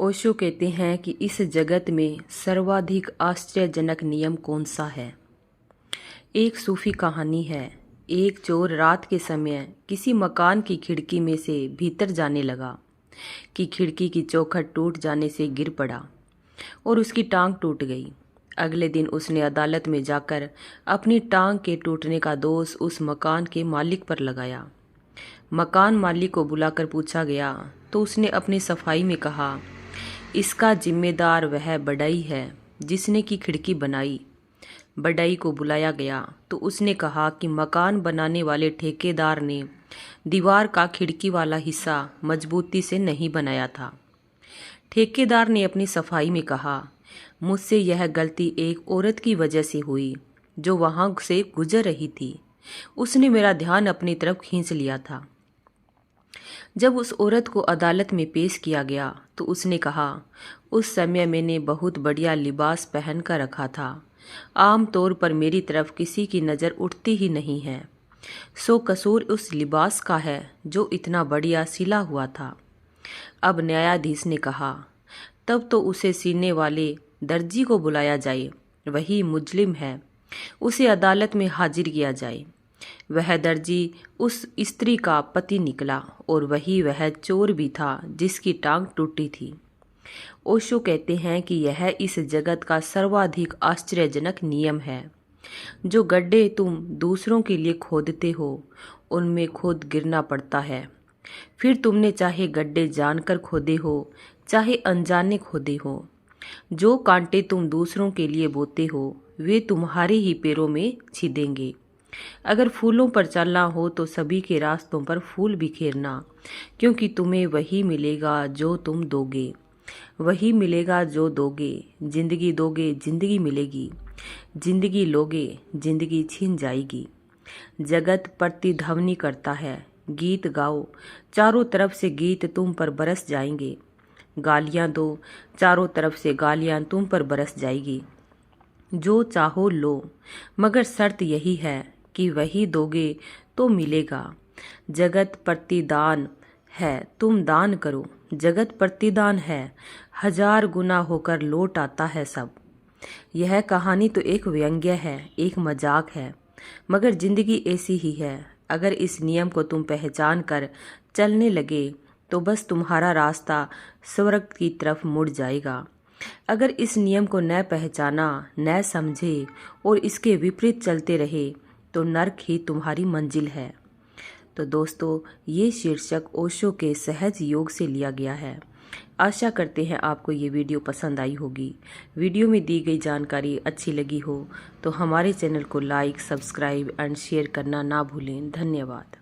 ओशो कहते हैं कि इस जगत में सर्वाधिक आश्चर्यजनक नियम कौन सा है। एक सूफी कहानी है। एक चोर रात के समय किसी मकान की खिड़की में से भीतर जाने लगा कि खिड़की की चौखट टूट जाने से गिर पड़ा और उसकी टांग टूट गई। अगले दिन उसने अदालत में जाकर अपनी टांग के टूटने का दोष उस मकान के मालिक पर लगाया। मकान मालिक को बुलाकर पूछा गया तो उसने अपनी सफाई में कहा, इसका जिम्मेदार वह बढ़ई है जिसने की खिड़की बनाई। बढ़ई को बुलाया गया तो उसने कहा कि मकान बनाने वाले ठेकेदार ने दीवार का खिड़की वाला हिस्सा मजबूती से नहीं बनाया था। ठेकेदार ने अपनी सफाई में कहा, मुझसे यह गलती एक औरत की वजह से हुई जो वहां से गुजर रही थी। उसने मेरा ध्यान अपनी तरफ खींच लिया था। जब उस औरत को अदालत में पेश किया गया तो उसने कहा, उस समय मैंने बहुत बढ़िया लिबास पहन कर रखा था। आम तौर पर मेरी तरफ किसी की नज़र उठती ही नहीं है। सो कसूर उस लिबास का है जो इतना बढ़िया सिला हुआ था। अब न्यायाधीश ने कहा, तब तो उसे सीने वाले दर्जी को बुलाया जाए, वही मुजरिम है। उसे अदालत में हाजिर किया जाए। वह दर्जी उस स्त्री का पति निकला और वही वह चोर भी था जिसकी टांग टूटी थी। ओशो कहते हैं कि यह इस जगत का सर्वाधिक आश्चर्यजनक नियम है। जो गड्ढे तुम दूसरों के लिए खोदते हो उनमें खुद गिरना पड़ता है। फिर तुमने चाहे गड्ढे जानकर खोदे हो चाहे अनजाने खोदे हो। जो कांटे तुम दूसरों के लिए बोते हो वे तुम्हारे ही पैरों में छिदेंगे। अगर फूलों पर चलना हो तो सभी के रास्तों पर फूल बिखेरना, क्योंकि तुम्हें वही मिलेगा जो तुम दोगे। वही मिलेगा जो दोगे। जिंदगी दोगे, जिंदगी मिलेगी। जिंदगी लोगे, जिंदगी छिन जाएगी। जगत प्रतिध्वनि करता है। गीत गाओ, चारों तरफ से गीत तुम पर बरस जाएंगे। गालियां दो, चारों तरफ से गालियां तुम पर बरस जाएगी। जो चाहो लो, मगर शर्त यही है कि वही दोगे तो मिलेगा। जगत प्रतिदान है, तुम दान करो। जगत प्रतिदान है, 1000 गुना होकर लौट आता है सब। यह कहानी तो एक व्यंग्य है, एक मजाक है, मगर जिंदगी ऐसी ही है। अगर इस नियम को तुम पहचान कर चलने लगे तो बस तुम्हारा रास्ता स्वर्ग की तरफ मुड़ जाएगा। अगर इस नियम को न पहचाना, न समझे और इसके विपरीत चलते रहे तो नर्क ही तुम्हारी मंजिल है। तो दोस्तों, ये शीर्षक ओशो के सहज योग से लिया गया है। आशा करते हैं आपको ये वीडियो पसंद आई होगी। वीडियो में दी गई जानकारी अच्छी लगी हो तो हमारे चैनल को लाइक, सब्सक्राइब एंड शेयर करना ना भूलें। धन्यवाद।